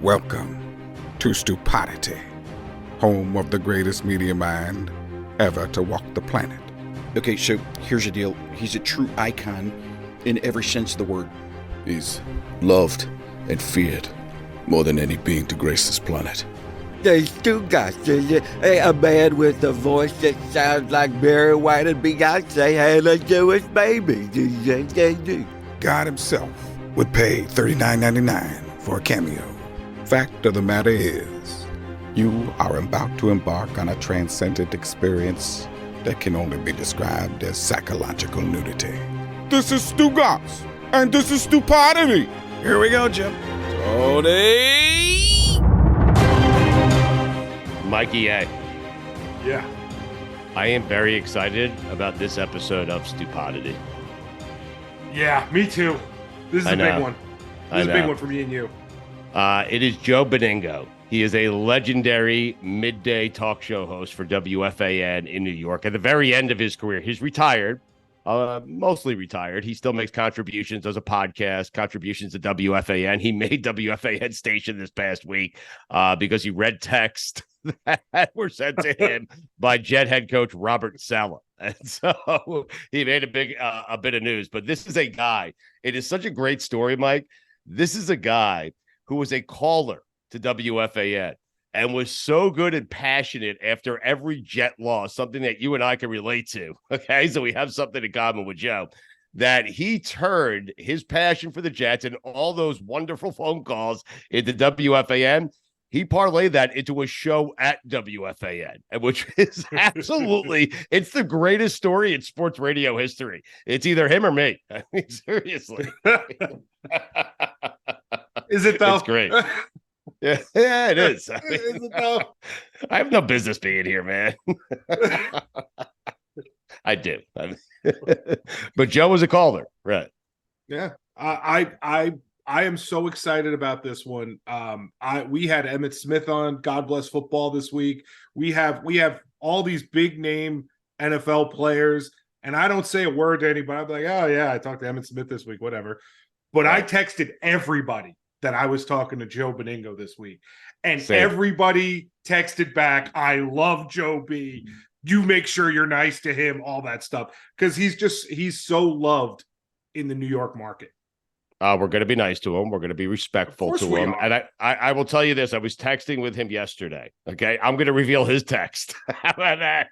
Welcome to Stupodity, home of the greatest media mind ever to walk the planet. Okay, so here's the deal. He's a true icon in every sense of the word. He's loved and feared more than any being to grace this planet. The Stugotz, a man with a voice that sounds like Barry White and Beyonce had a Jewish baby. God himself would pay $39.99 for a cameo. Fact of the matter is, you are about to embark on a transcendent experience that can only be described as psychological nudity. This is Stugotz, and this is Stupodity. Here we go, Jim. Tony Mikey A. Yeah. I am very excited about this episode of Stupodity. Yeah, me too. This is a big one. This is a big one for me and you. It is Joe Benigno. He is a legendary midday talk show host for WFAN in New York. At the very end of his career, he's retired, mostly retired. He still makes contributions, does a podcast, contributions to WFAN. He made WFAN station this past week because he read text that were sent to him by Jet head coach Robert Saleh. And so he made a bit of news. But this is a guy. It is such a great story, Mike. This is a guy who was a caller to WFAN and was so good and passionate after every Jet loss, something that you and I can relate to. Okay, so we have something in common with Joe, that he turned his passion for the Jets and all those wonderful phone calls into WFAN. He parlayed that into a show at WFAN, which is absolutely, it's the greatest story in sports radio history. It's either him or me. I mean, seriously. Is it though? It's great. Yeah, it is. I mean, Is it though? I have no business being here, man. I do. But Joe was a caller, right? Yeah. I am so excited about this one. We had Emmitt Smith on God Bless Football this week. We have all these big name NFL players, and I don't say a word to anybody. I'm like, oh yeah, I talked to Emmitt Smith this week, whatever. But right. I texted everybody that I was talking to Joe Benigno this week, and everybody texted back, I love Joe B. You make sure you're nice to him, all that stuff, because he's so loved in the New York market. We're going to be nice to him. We're going to be respectful to him. And I will tell you this. I was texting with him yesterday. Okay. I'm going to reveal his text. How about that?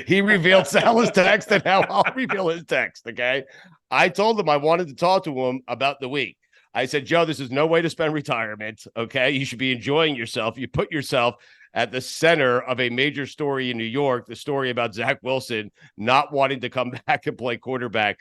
He revealed Salah's text, and now I'll reveal his text. Okay. I told him I wanted to talk to him about the week. I said, Joe, this is no way to spend retirement. Okay. You should be enjoying yourself. You put yourself at the center of a major story in New York, the story about Zach Wilson not wanting to come back and play quarterback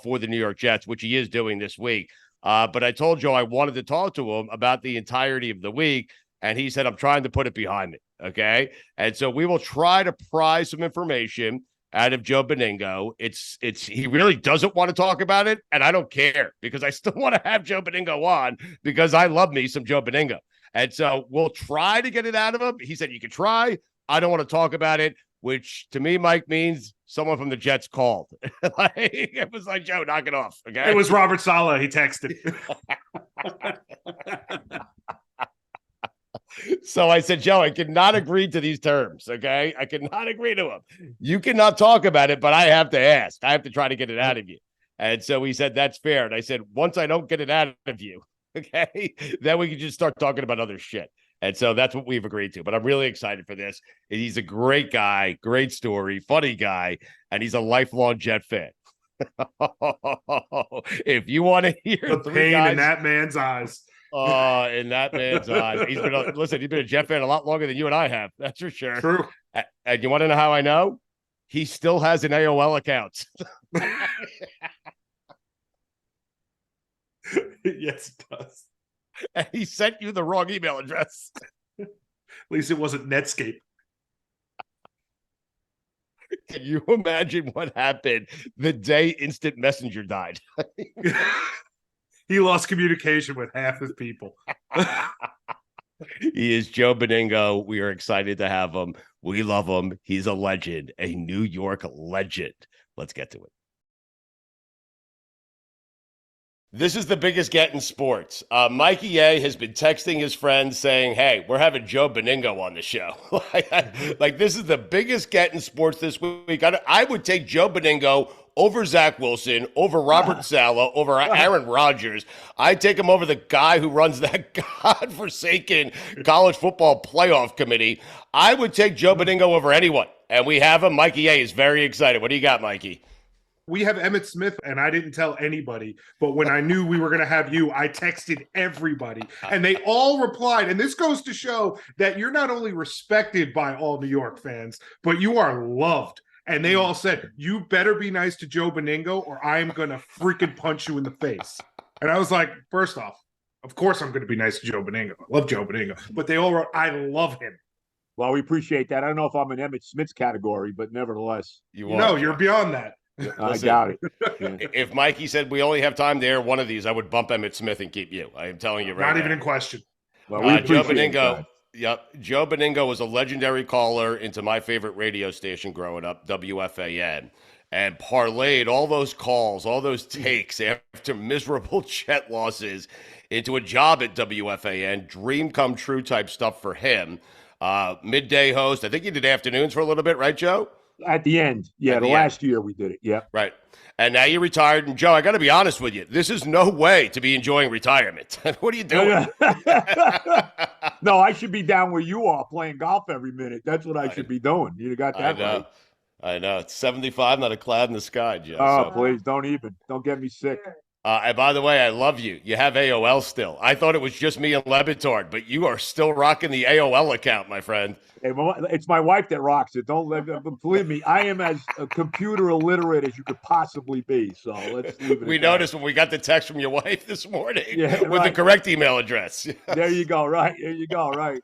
for the New York Jets, which he is doing this week. But I told Joe I wanted to talk to him about the entirety of the week, and he said, I'm trying to put it behind me, okay? And so we will try to pry some information out of Joe Benigno. He really doesn't want to talk about it, and I don't care, because I still want to have Joe Benigno on, because I love me some Joe Benigno. And so we'll try to get it out of him. He said, you can try. I don't want to talk about it, which to me, Mike, means someone from the Jets called. It was like, Joe, knock it off. Okay. It was Robert Saleh. He texted. So I said, Joe, I cannot agree to these terms. Okay. I cannot agree to them. You cannot talk about it, but I have to ask. I have to try to get it out of you. And so he said, that's fair. And I said, once I don't get it out of you, okay, then we can just start talking about other shit. And so that's what we've agreed to. But I'm really excited for this. He's a great guy, great story, funny guy, and he's a lifelong Jet fan. If you want to hear the pain in that man's eyes. In that man's eyes. He's been a Jet fan a lot longer than you and I have. That's for sure. True. And you want to know how I know? He still has an AOL account. Yes, it does. And he sent you the wrong email address. At least it wasn't Netscape. Can you imagine what happened the day Instant Messenger died? He lost communication with half his people. He is Joe Benigno. We are excited to have him. We love him. He's a legend, a New York legend. Let's get to it. This is the biggest get in sports. Mikey A has been texting his friends saying, hey, we're having Joe Benigno on the show. Like, this is the biggest get in sports this week. I would take Joe Benigno over Zach Wilson, over Robert Saleh, over Aaron Rodgers. I'd take him over the guy who runs that godforsaken college football playoff committee. I would take Joe Benigno over anyone. And we have him. Mikey A is very excited. What do you got, Mikey? We have Emmitt Smith, and I didn't tell anybody. But when I knew we were going to have you, I texted everybody, and they all replied. And this goes to show that you're not only respected by all New York fans, but you are loved. And they all said, you better be nice to Joe Benigno, or I am going to freaking punch you in the face. And I was like, first off, of course I'm going to be nice to Joe Benigno. I love Joe Benigno. But they all wrote, I love him. Well, we appreciate that. I don't know if I'm in Emmitt Smith's category, but nevertheless. You're beyond that. I doubt it. Yeah. If Mikey said we only have time to air one of these, I would bump Emmitt Smith and keep you. I am telling you right now. Not even in question. Well, we Joe appreciate Benigno. that. Yep. Joe Benigno was a legendary caller into my favorite radio station growing up, WFAN, and parlayed all those calls, all those takes after miserable Jet losses into a job at WFAN. Dream come true type stuff for him. Midday host. I think he did afternoons for a little bit, right, Joe? At the end. Yeah, the last year we did it. Yeah. Right. And now you're retired. And, Joe, I got to be honest with you. This is no way to be enjoying retirement. What are you doing? No, I should be down where you are playing golf every minute. That's what I should be doing. You got that right. I know. It's 75, not a cloud in the sky, Joe. Oh, please, don't get me sick. And by the way, I love you. You have AOL still. I thought it was just me and Lebitard, but you are still rocking the AOL account, my friend. Hey, it's my wife that rocks it. Believe me, I am as computer illiterate as you could possibly be. So let's leave it. We noticed when we got the text from your wife this morning with the right. correct email address. Yes. There you go. Right. There you go. Right.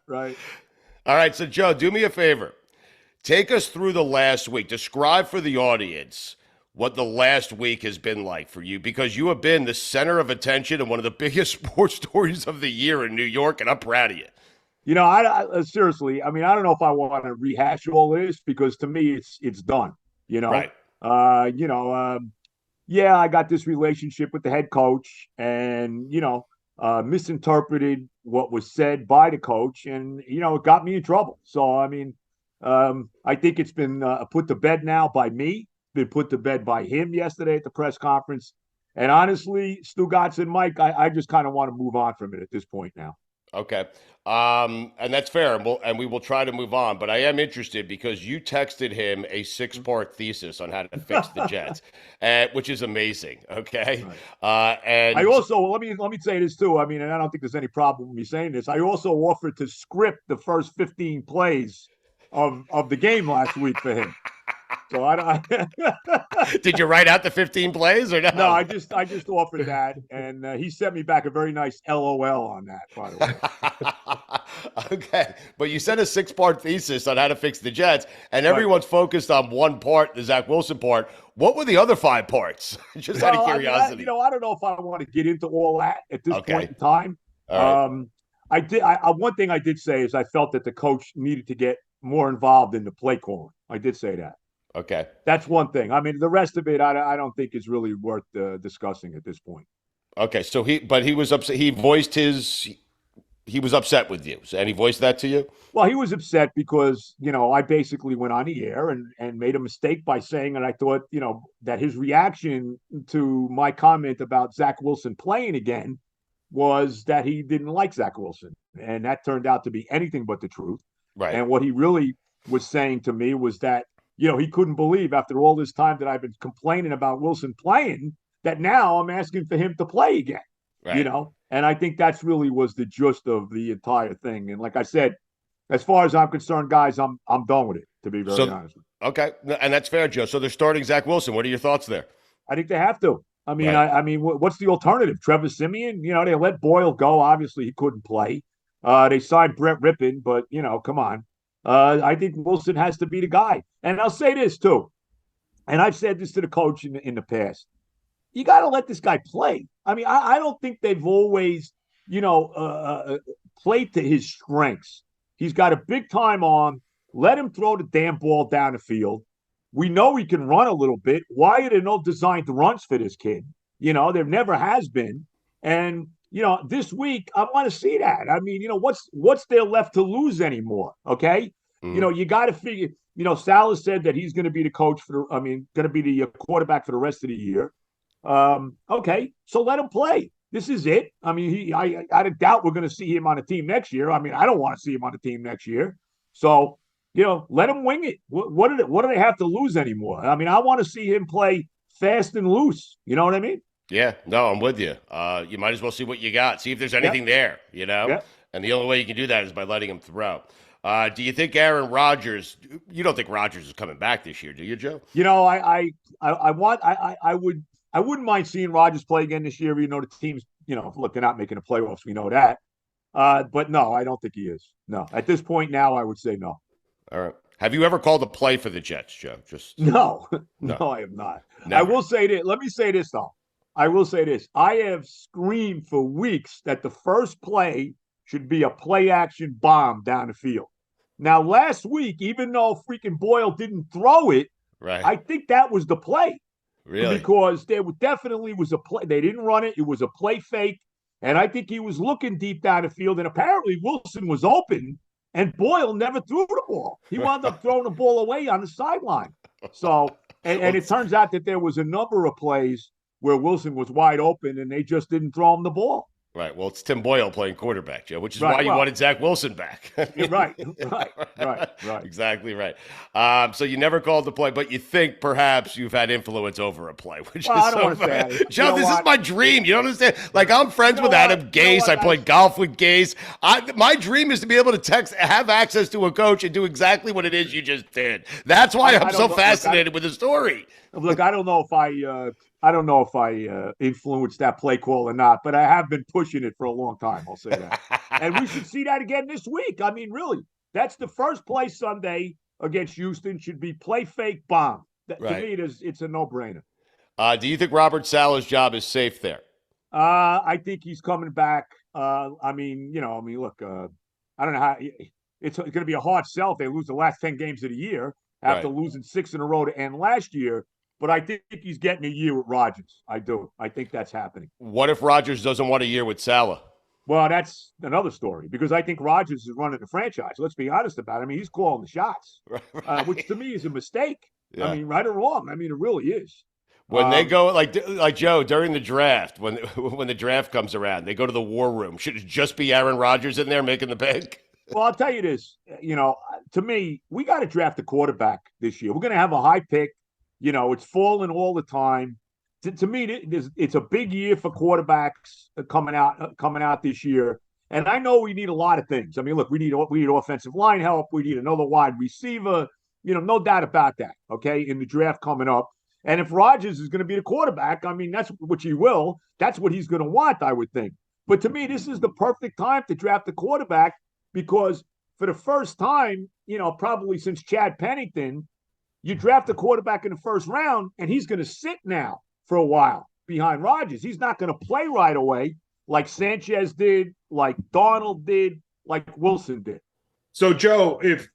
All right. So, Joe, do me a favor. Take us through the last week. Describe for the audience what the last week has been like for you, because you have been the center of attention and one of the biggest sports stories of the year in New York, and I'm proud of you. You know, I seriously, I mean, I don't know if I want to rehash all this, because to me, it's done. You know, right? Yeah, I got this relationship with the head coach, and misinterpreted what was said by the coach, and it got me in trouble. So I mean, I think it's been put to bed now by me. Been put to bed by him yesterday at the press conference. And honestly, Stugotz and Mike, I just kind of want to move on from it at this point now. Okay. And that's fair. And we will try to move on. But I am interested because you texted him a 6-part thesis on how to fix the Jets, which is amazing. Okay. Right. And I also, let me say this too. I mean, and I don't think there's any problem with me saying this. I also offered to script the first 15 plays of the game last week for him. So I Did you write out the 15 plays or no? No, I just offered that, and he sent me back a very nice LOL on that, by the way. Okay, but you sent a 6-part thesis on how to fix the Jets, and everyone's focused on one part, the Zach Wilson part. What were the other 5 parts? Just out of curiosity. I don't know if I want to get into all that at this point in time. All right. One thing I did say is I felt that the coach needed to get more involved in the play calling. I did say that. Okay. That's one thing. I mean, the rest of it, I don't think is really worth discussing at this point. Okay. So he was upset. He was upset with you. And he voiced that to you? Well, he was upset because, I basically went on the air and made a mistake by saying that I thought, that his reaction to my comment about Zach Wilson playing again was that he didn't like Zach Wilson. And that turned out to be anything but the truth. Right. And what he really was saying to me was that, he couldn't believe after all this time that I've been complaining about Wilson playing that now I'm asking for him to play again, right. And I think that's really was the gist of the entire thing. And like I said, as far as I'm concerned, guys, I'm done with it, to be very honest with you. Okay. And that's fair, Joe. So they're starting Zach Wilson. What are your thoughts there? I think they have to. I mean, what's the alternative? Trevor Siemian? They let Boyle go. Obviously, he couldn't play. They signed Brett Rippon, but, come on. I think Wilson has to be the guy. And I'll say this, too. And I've said this to the coach in the past. You got to let this guy play. I mean, I don't think they've always, played to his strengths. He's got a big-time arm. Let him throw the damn ball down the field. We know he can run a little bit. Why are there no designed runs for this kid? There never has been. And, this week, I want to see that. I mean, what's there left to lose anymore? Okay. You got to figure, Saleh said that he's going to be the coach going to be the quarterback for the rest of the year. Okay. So let him play. This is it. I mean, I doubt we're going to see him on a team next year. I mean, I don't want to see him on a team next year. So, let him wing it. What do they have to lose anymore? I mean, I want to see him play fast and loose. You know what I mean? Yeah, no, I'm with you. You might as well see what you got. See if there's anything there, Yep. And the only way you can do that is by letting him throw. Do you think Aaron Rodgers, you don't think Rodgers is coming back this year, do you, Joe? I wouldn't mind seeing Rodgers play again this year. The team's, look, they're not making the playoffs. We know that. But no, I don't think he is. No, at this point now, I would say no. All right. Have you ever called a play for the Jets, Joe? No, I have not. Never. I will say this. Let me say this, though. I will say this. I have screamed for weeks that the first play should be a play action bomb down the field. Now, last week, even though freaking Boyle didn't throw it, right, I think that was the play. Really? Because there definitely was a play. They didn't run it. It was a play fake. And I think he was looking deep down the field. And apparently Wilson was open. And Boyle never threw the ball. He wound up throwing the ball away on the sideline. So, and it turns out that there was a number of plays where Wilson was wide open and they just didn't throw him the ball. Right. Well, it's Tim Boyle playing quarterback, Joe, which is why you wanted Zach Wilson back. Right. Exactly right. So you never called the play, but you think perhaps you've had influence over a play, which is I don't so want to say that. Joe, this is my dream. You don't understand? Like, I'm friends with Adam Gase. I played golf with Gase. My dream is to be able to have access to a coach and do exactly what it is you just did. That's why I'm so fascinated with the story. Look, I don't know if I influenced that play call or not, but I have been pushing it for a long time. I'll say that. And we should see that again this week. I mean, really, that's the first play Sunday against Houston should be play fake bomb. To me, it's a no-brainer. Do you think Robert Saleh's job is safe there? I think he's coming back. Look, I don't know how it's going to be a hard sell if they lose the last 10 games of the year after losing 6 in a row to end last year. But I think he's getting a year with Rodgers. I do. I think that's happening. What if Rodgers doesn't want a year with Saleh? Well, that's another story because I think Rodgers is running the franchise. Let's be honest about it. I mean, he's calling the shots, which to me is a mistake. Yeah. I mean, right or wrong. I mean, it really is. When they go like Joe during the draft, when the draft comes around, they go to the war room. Should it just be Aaron Rodgers in there making the pick? Well, I'll tell you this. To me, we got to draft a quarterback this year. We're going to have a high pick. It's falling all the time. To me, it's a big year for quarterbacks coming out this year. And I know we need a lot of things. I mean, look, we need offensive line help. We need another wide receiver. No doubt about that. Okay, in the draft coming up. And if Rodgers is going to be the quarterback, I mean, that's which he will. That's what he's going to want, I would think. But to me, this is the perfect time to draft a quarterback because for the first time, probably since Chad Pennington, you draft a quarterback in the first round, and he's going to sit now for a while behind Rodgers. He's not going to play right away like Sanchez did, like Darnold did, like Wilson did. So, Joe, if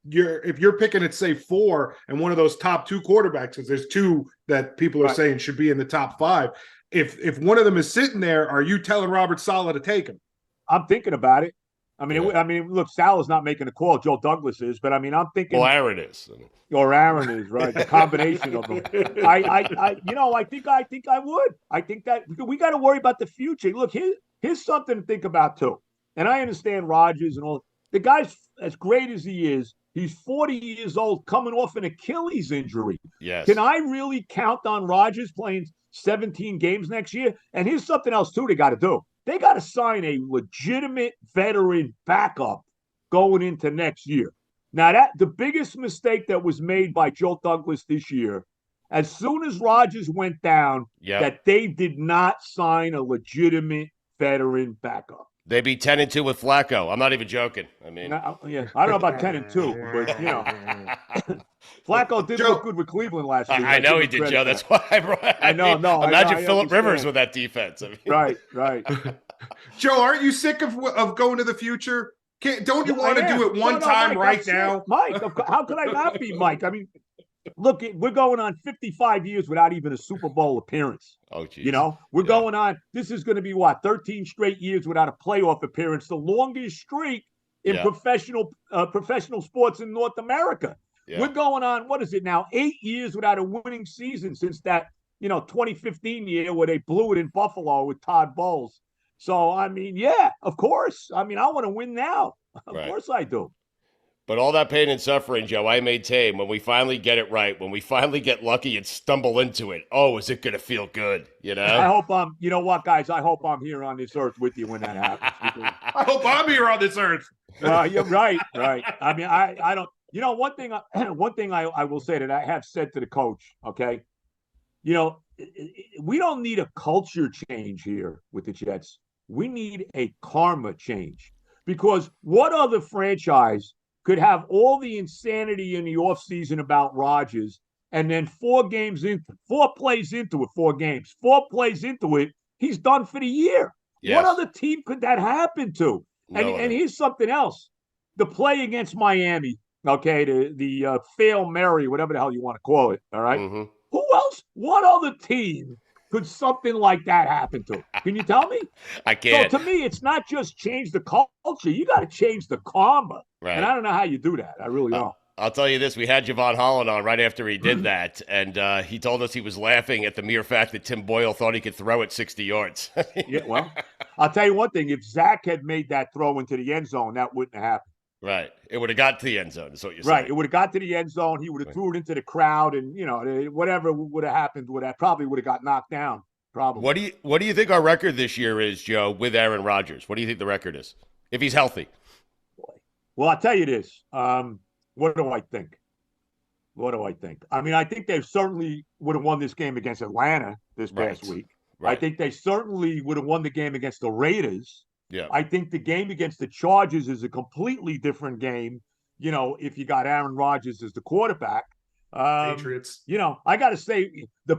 you're picking at say 4 and one of those top 2 quarterbacks, because there's 2 that people are saying should be in the top 5, if one of them is sitting there, are you telling Robert Saleh to take him? I'm thinking about it. I mean, look, Saleh's not making a call. Joe Douglas is, but I mean, I'm thinking. Well, Aaron is. Or Aaron is, right? The combination of them. I think I would. I think that we got to worry about the future. Look, here's something to think about too. And I understand Rodgers and all. The guy's as great as he is. He's 40 years old, coming off an Achilles injury. Yes. Can I really count on Rodgers playing 17 games next year? And here's something else too they got to do. They got to sign a legitimate veteran backup going into next year. Now, the biggest mistake that was made by Joe Douglas this year, as soon as Rodgers went down, that they did not sign a legitimate veteran backup. They'd be 10-2 with Flacco. I'm not even joking. I mean, I don't know about 10-2, but Flacco did look good with Cleveland last week. I know he did, Joe. That's why I know. Imagine Phillip Rivers with that defense. I mean. Right. Joe, aren't you sick of going to the future? Don't you want to do it one time Mike, right now? Mike, how could I not be, Mike? I mean, Look, we're going on 55 years without even a Super Bowl appearance. Oh, geez. You know, we're going on. This is going to be what, 13 straight years without a playoff appearance, the longest streak in professional sports in North America. Yeah. We're going on, what is it now, 8 years without a winning season since that, 2015 year where they blew it in Buffalo with Todd Bowles. So, I mean, yeah, of course. I mean, I want to win now. Of course I do. But all that pain and suffering, Joe, I maintain, when we finally get it right, when we finally get lucky and stumble into it, oh, is it going to feel good, I hope you know what, guys? I hope I'm here on this earth with you when that happens. I hope I'm here on this earth. You're right. I mean, I don't, one thing I will say that I have said to the coach, okay, we don't need a culture change here with the Jets. We need a karma change, because what other franchise could have all the insanity in the offseason about Rodgers, and then 4 plays into it, he's done for the year? Yes. What other team could that happen to? And here's something else. The play against Miami, okay, the Fail Mary, whatever the hell you want to call it, all right? Mm-hmm. Who else? What other team could something like that happen to? Can you tell me? I can't. So to me, it's not just change the culture. You got to change the karma. Right. And I don't know how you do that. I really don't. I'll tell you this. We had Javon Holland on right after he did that, and he told us he was laughing at the mere fact that Tim Boyle thought he could throw it 60 yards. Yeah, well, I'll tell you one thing. If Zach had made that throw into the end zone, that wouldn't have happened. Right. It would have got to the end zone, is what you're saying. Right. It would have got to the end zone. He would have threw it into the crowd, and, whatever would have happened probably would have got knocked down. Probably. What do you think our record this year is, Joe, with Aaron Rodgers? What do you think the record is, if he's healthy? Well, I'll tell you this. What do I think? I mean, I think they certainly would have won this game against Atlanta this past week. Right. I think they certainly would have won the game against the Raiders. Yeah. I think the game against the Chargers is a completely different game, if you got Aaron Rodgers as the quarterback. Patriots. I got to say, I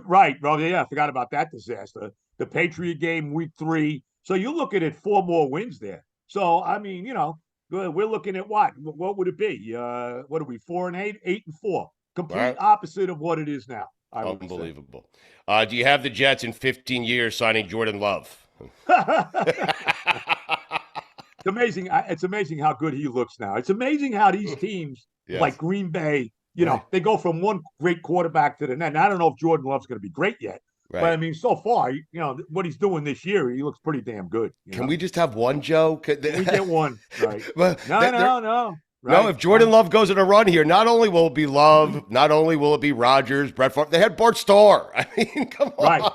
forgot about that disaster. The Patriot game, week 3. So you're looking at 4 more wins there. So, I mean, we're looking at what? What would it be? What are we, 4-8? 8-4. Complete opposite of what it is now. Unbelievable. Do you have the Jets in 15 years signing Jordan Love? It's amazing. It's amazing how good he looks now. It's amazing how these teams like Green Bay, they go from one great quarterback to the next. I don't know if Jordan Love's going to be great yet. Right. But, I mean, so far, what he's doing this year, he looks pretty damn good. Can we just have one, Joe? We get one, right? No. Right. No, if Jordan Love goes on a run here, not only will it be Love, not only will it be Rodgers, Brett Favre, they had Bart Starr. I mean, come on.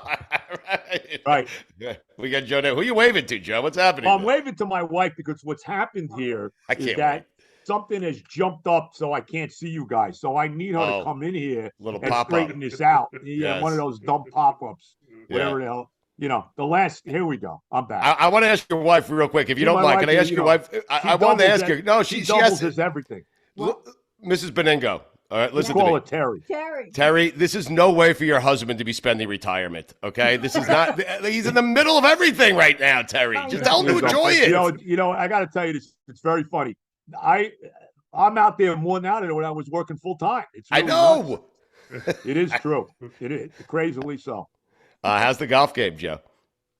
Right. We got Joe now. Who are you waving to, Joe? What's happening? I'm waving to my wife, because what's happened here is that something has jumped up so I can't see you guys. So I need her to come in here and straighten this out. Yeah, one of those dumb pop-ups, whatever the hell. Here we go. I'm back. I want to ask your wife real quick, if you don't mind. Can I ask your wife? I wanted to ask her. No, she doubles as everything. Mrs. Benigno. All right, listen to me. Call it Terry. Terry, this is no way for your husband to be spending retirement, okay? This is not – he's in the middle of everything right now, Terry. Just tell him to enjoy it. I got to tell you this. It's very funny. I'm out there more now than when I was working full-time. I know. It is true. It is. Crazily so. How's the golf game, Joe?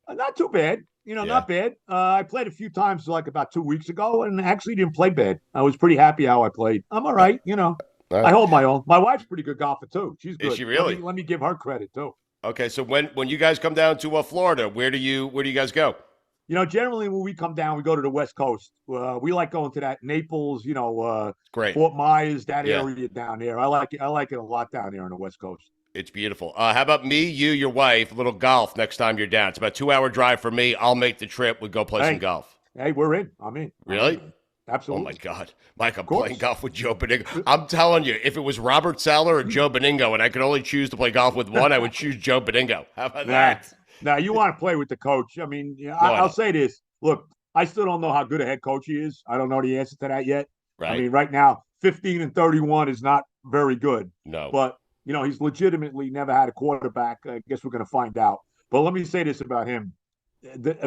Not too bad. Not bad. I played a few times like about 2 weeks ago, and actually didn't play bad. I was pretty happy how I played. I'm all right. I hold my own. My wife's a pretty good golfer too. She's good. Is she really? Let me give her credit too. Okay, so when you guys come down to Florida, where do you guys go? Generally when we come down, we go to the West Coast. We like going to that Naples, Great. Fort Myers, that area down there. I like it a lot down there on the West Coast. It's beautiful. How about me, you, your wife, a little golf next time you're down? It's about a 2-hour drive for me. I'll make the trip. We'll go play some golf. Hey, we're in. I'm in. Really? Absolutely. Oh, my God. Mike, I'm playing golf with Joe Benigno. I'm telling you, if it was Robert Saleh or Joe Benigno and I could only choose to play golf with one, I would choose Joe Benigno. How about that? Now, you want to play with the coach. I mean, I'll say this. Look, I still don't know how good a head coach he is. I don't know the answer to that yet. Right. I mean, right now, 15-31 is not very good. No. But, he's legitimately never had a quarterback. I guess we're going to find out. But let me say this about him.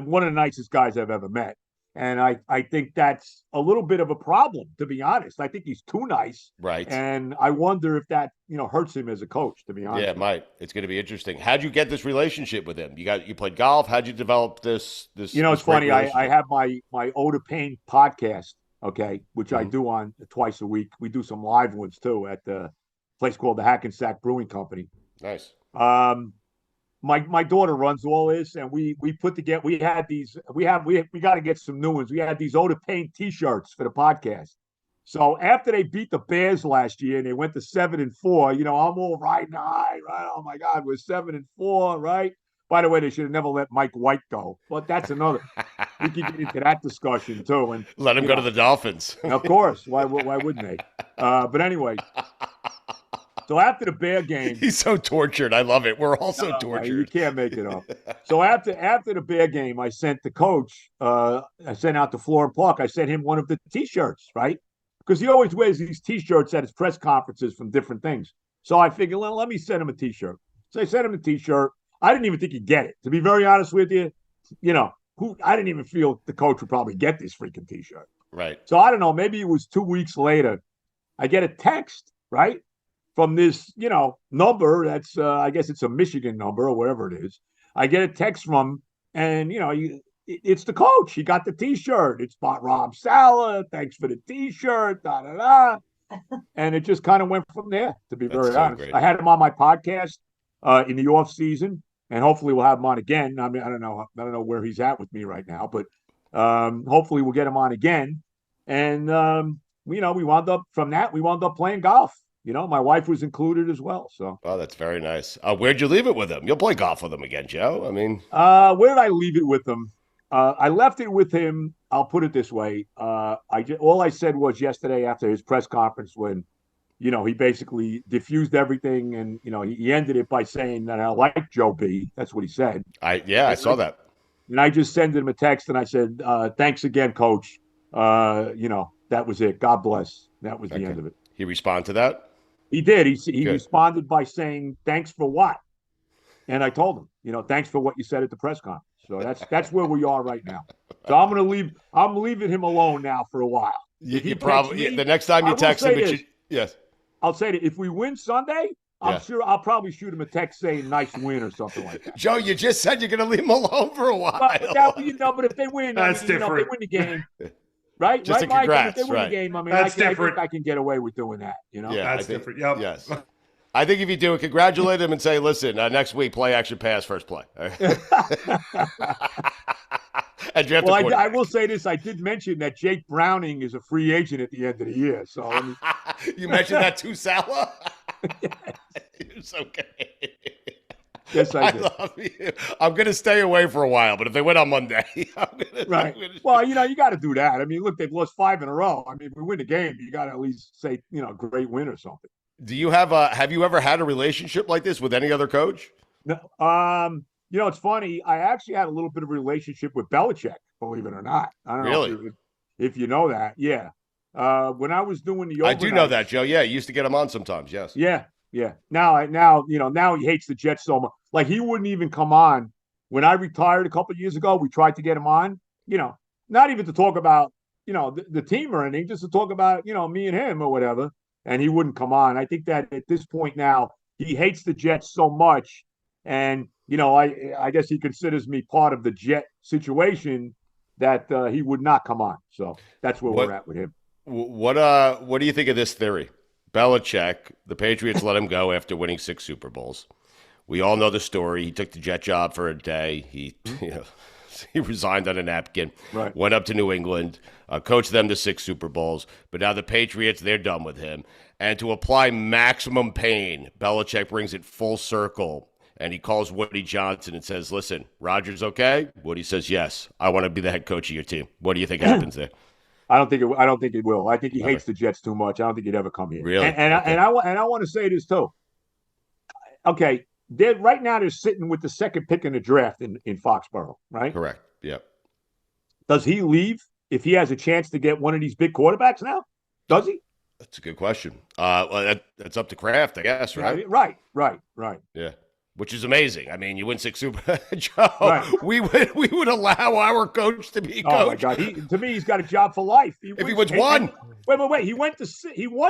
One of the nicest guys I've ever met. And I think that's a little bit of a problem, to be honest. I think he's too nice. Right. And I wonder if that, hurts him as a coach, to be honest. Yeah, it might. It's going to be interesting. How'd you get this relationship with him? You played golf. How'd you develop this? It's funny. I have my Oda Payne podcast, okay, which I do on twice a week. We do some live ones too at the place called the Hackensack Brewing Company. Nice. My daughter runs all this, and we put together. We had these. We got to get some new ones. We had these Oda Payne T-shirts for the podcast. So after they beat the Bears last year and they went to 7-4, I'm all riding high, right? Oh my God, we're 7-4, right? By the way, they should have never let Mike White go, but that's another. We can get into that discussion too, and let him go to the Dolphins. Of course, why wouldn't they? But anyway. So after the Bear game, he's so tortured. I love it. We're all so tortured. You can't make it up. So after the Bear game, I sent the coach. I sent out to Florham Park. I sent him one of the T-shirts, right? Because he always wears these T-shirts at his press conferences from different things. So I figured, let me send him a T-shirt. So I sent him a T-shirt. I didn't even think he'd get it. To be very honest with you, I didn't even feel the coach would probably get this freaking T-shirt. Right. So I don't know. Maybe it was 2 weeks later. I get a text, right? From this, number that's, I guess it's a Michigan number or whatever it is. I get a text from, and, it's the coach. He got the T-shirt. It's about Rob Saleh. Thanks for the T-shirt, da-da-da. And it just kind of went from there, to be very honest. Great. I had him on my podcast in the off season, and hopefully we'll have him on again. I mean, I don't know where he's at with me right now, but hopefully we'll get him on again. And, we wound up playing golf. My wife was included as well. So. Oh, that's very nice. Where'd you leave it with him? You'll play golf with him again, Joe. I mean, where did I leave it with him? I left it with him. I'll put it this way. All I said was yesterday after his press conference when, he basically diffused everything and, he ended it by saying that I like Joe B. That's what he said. I saw that. And I just sent him a text and I said, thanks again, coach. That was it. God bless. That was the end of it. He responded to that? He did. He responded by saying, thanks for what? And I told him, thanks for what you said at the press conference. So that's where we are right now. So I'm leaving him alone now for a while. You probably the next time you text him, yes. I'll say that if we win Sunday, I'm sure I'll probably shoot him a text saying nice win or something like that. Joe, you just said you're going to leave him alone for a while. But if they win, that's different. If they win the game. Right? Just right, a congrats, Mike? If they win the game, I mean, that's I think I can get away with doing that, Yeah, that's different. Yep. Yes. I think if you do it, congratulate him and say, listen, next week, play action pass, first play. And draft I will say this. I did mention that Jake Browning is a free agent at the end of the year. So you mentioned that too, Saleh? You're so gay. Yes, I did. Love you. I'm going to stay away for a while, but if they win on Monday, right. Well, you got to do that. I mean, look, they've lost 5 in a row. I mean, if we win the game, you got to at least say, great win or something. Do you have you ever had a relationship like this with any other coach? No. It's funny. I actually had a little bit of a relationship with Belichick, believe it or not. I don't know if you know that. Yeah. When I was doing the overnight, I do know that, Joe. Yeah, you used to get him on sometimes. Yes. Yeah. Yeah. Now he hates the Jets so much. Like he wouldn't even come on. When I retired a couple of years ago, we tried to get him on, not even to talk about, the team or anything, just to talk about, me and him or whatever. And he wouldn't come on. I think that at this point now, he hates the Jets so much. And, I guess he considers me part of the Jet situation that he would not come on. So that's where we're at with him. What do you think of this theory? Belichick, the Patriots let him go after winning 6 Super Bowls. We all know the story. He took the Jet job for a day. He resigned on a napkin, right. Went up to New England, coached them to 6 Super Bowls. But now the Patriots, they're done with him. And to apply maximum pain, Belichick brings it full circle. And he calls Woody Johnson and says, listen, Rodgers okay? Woody says, yes. I want to be the head coach of your team. What do you think happens there? I don't think it will. I think he hates the Jets too much. I don't think he'd ever come here. Really? And I want to say this too. Okay, right now they're sitting with the second pick in the draft in Foxborough, right? Correct. Yep. Does he leave if he has a chance to get one of these big quarterbacks now? Does he? That's a good question. Well, that's up to Kraft, I guess, right? Right. Yeah. which is amazing. I mean, you win 6 Super Joe. Right. We would allow our coach to be coach. Oh my God! To me, he's got a job for life. He wins 1. Wait! He won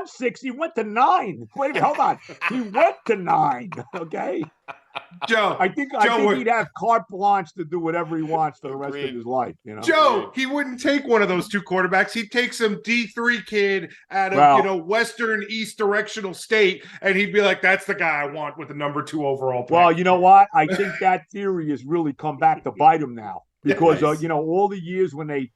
6. He went to 9. Wait a minute, hold on. He went to 9. Okay. Joe, I think he'd have carte blanche to do whatever he wants for the rest of his life. You know, Joe, he wouldn't take one of those 2 quarterbacks. He'd take some D3 kid out of Western East Directional State, and he'd be like, "That's the guy I want with the number 2 overall pick." Well, you know what? I think that theory has really come back to bite him now because all the years when they,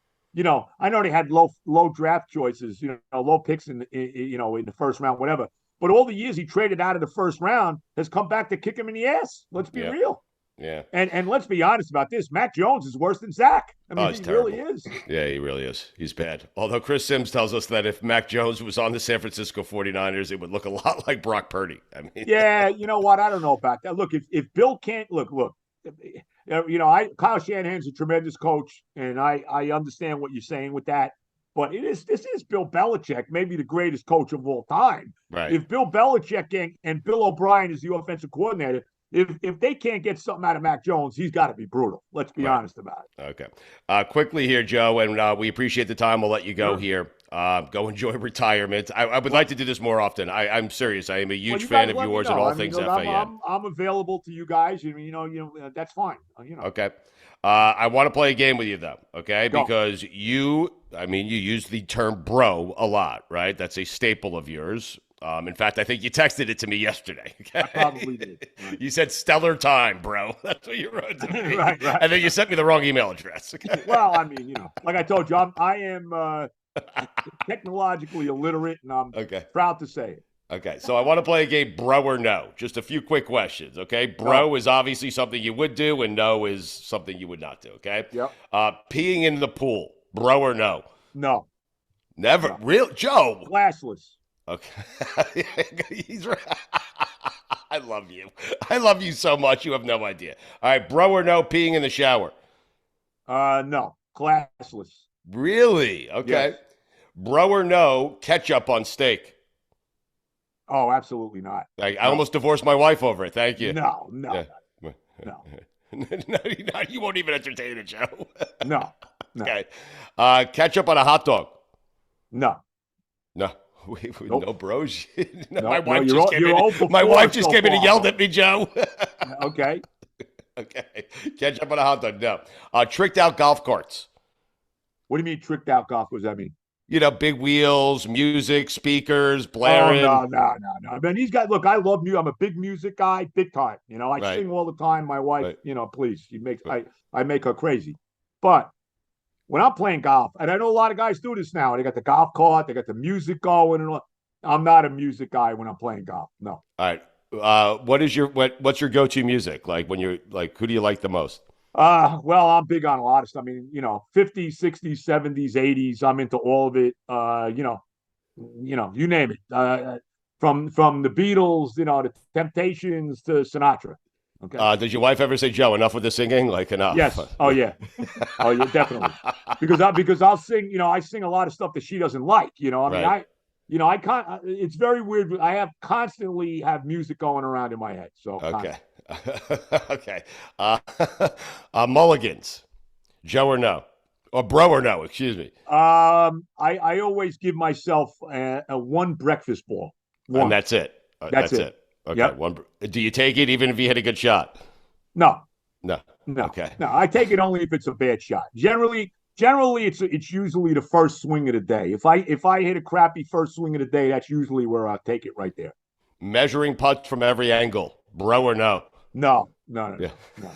I know they had low draft choices, low picks in the first round, whatever. But all the years he traded out of the first round has come back to kick him in the ass. Let's be real. Yeah. And let's be honest about this. Mac Jones is worse than Zach. I mean, he terrible. really is. Yeah, he really is. He's bad. Although Chris Sims tells us that if Mac Jones was on the San Francisco 49ers, it would look a lot like Brock Purdy. I mean, yeah, you know what? I don't know about that. Look, if Bill can't look, Kyle Shanahan's a tremendous coach, and I understand what you're saying with that. But this is Bill Belichick, maybe the greatest coach of all time. Right. If Bill Belichick and Bill O'Brien is the offensive coordinator, if they can't get something out of Mac Jones, he's got to be brutal. Let's be honest about it. Okay. Quickly here, Joe, and we appreciate the time. We'll let you go here. Go enjoy retirement. I would like to do this more often. I'm serious. I am a huge fan of yours and all things FAN. I'm available to you guys. That's fine. Okay. I want to play a game with you, though, okay? Go. Because you use the term bro a lot, right? That's a staple of yours. In fact, I think you texted it to me yesterday. Okay? I probably did. Right. You said stellar time, bro. That's what you wrote to me. Right. And then you sent me the wrong email address. Okay? Well, I mean, like I told you, I am technologically illiterate, and I'm proud to say it. Okay, so I want to play a game, bro or no. Just a few quick questions, okay? Bro is obviously something you would do, and no is something you would not do, okay? Yep. Peeing in the pool, bro or no? No. Never? No. Real? Joe? Classless. Okay. He's right. I love you. I love you so much, you have no idea. All right, bro or no, peeing in the shower? No. Classless. Really? Okay. Yes. Bro or no, ketchup on steak? Oh, absolutely not. I almost divorced my wife over it. Thank you. No. No, you won't even entertain it, Joe. No. Okay. Ketchup on a hot dog? No. Nope. No bros. My wife just came in and yelled at me, Joe. Okay. Okay. Ketchup on a hot dog? No. Tricked out golf carts? What do you mean tricked out golf? What does that mean? Big wheels, music, speakers, blaring. Oh, no. I mean, these guys, look, I love music. I'm a big music guy, big time. I sing all the time. My wife, please, I make her crazy. But when I'm playing golf, and I know a lot of guys do this now, they got the golf cart, they got the music going and all. I'm not a music guy when I'm playing golf. No. All right. What's your go-to music? Like when you're like, who do you like the most? Well, I'm big on a lot of stuff. I mean, 50s, 60s, 70s, 80s. I'm into all of it. You name it. From the Beatles, the Temptations to Sinatra. Okay. Does your wife ever say, Joe, enough with the singing? Like enough? Yes. Oh yeah. Oh yeah, definitely. Because I'll sing. I sing a lot of stuff that she doesn't like. I mean, I can't. It's very weird. I constantly have music going around in my head. So okay. Okay. Mulligans, Joe or no? Or bro or no, excuse me. I always give myself a one breakfast ball. One. And that's it. That's it. Okay. Yep. One. Do you take it even if you hit a good shot? No. Okay. No, I take it only if it's a bad shot. Generally it's usually the first swing of the day. If I hit a crappy first swing of the day, that's usually where I'll take it right there. Measuring putts from every angle, bro or no? No. Yeah. No.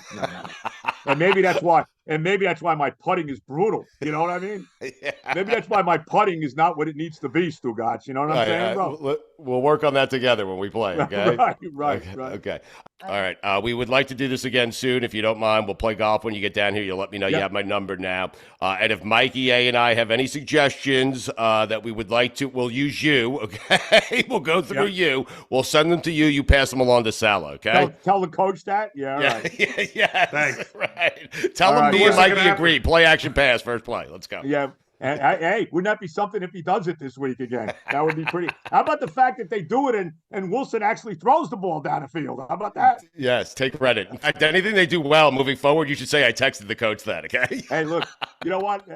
And maybe that's why my putting is brutal. You know what I mean? Yeah. Maybe that's why my putting is not what it needs to be, Stugotz. You know what I'm saying, bro? We'll work on that together when we play, okay? Right. Okay. All right. We would like to do this again soon. If you don't mind, we'll play golf when you get down here. You'll let me know. You have my number now. And if Mikey A and I have any suggestions that we would like to, we'll use you, okay? We'll go through you. We'll send them to you. You pass them along to Saleh, okay? Tell the coach that? Yeah. Right. Yeah. Thanks. Right. Tell them me and Mikey agree. Play action pass, first play. Let's go. Yeah. And hey, wouldn't that be something if he does it this week again? That would be pretty. How about the fact that they do it and Wilson actually throws the ball down the field? How about that? Yes, take credit. In fact, anything they do well moving forward, you should say I texted the coach that, okay? Hey, look, you know what?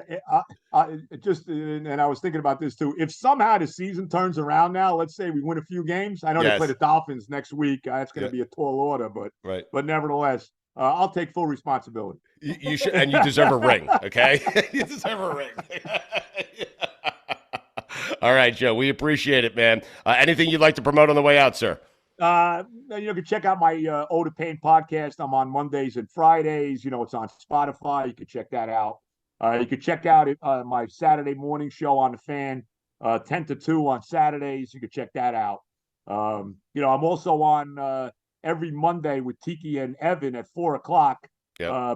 And I was thinking about this too. If somehow the season turns around now, let's say we win a few games. I know they play the Dolphins next week. That's going to be a tall order, but nevertheless, I'll take full responsibility. You should, and you deserve a ring, okay? You deserve a ring. All right, Joe, we appreciate it, man. Anything you'd like to promote on the way out, sir? You can check out my Ode to Pain podcast. I'm on Mondays and Fridays. It's on Spotify. You can check that out. You can check out my Saturday morning show on the Fan, 10 to 2 on Saturdays. You can check that out. I'm also on every Monday with Tiki and Evan at 4:00.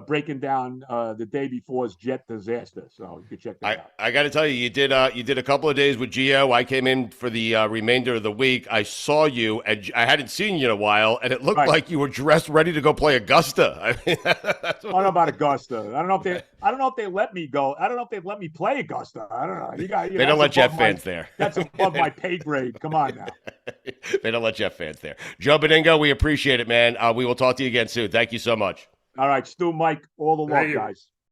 Breaking down the day before's jet disaster. So you can check that out. I got to tell you, you did a couple of days with Gio. I came in for the remainder of the week. I saw you, and I hadn't seen you in a while, and it looked like you were dressed, ready to go play Augusta. I mean, I don't know about Augusta. I don't know if they let me go. I don't know if they let me play Augusta. I don't know. They don't let Jet fans there. That's above my pay grade. Come on now. They don't let Jet fans there. Joe Benigno, we appreciate it, man. We will talk to you again soon. Thank you so much. All right, Stu, Mike, all the love, guys.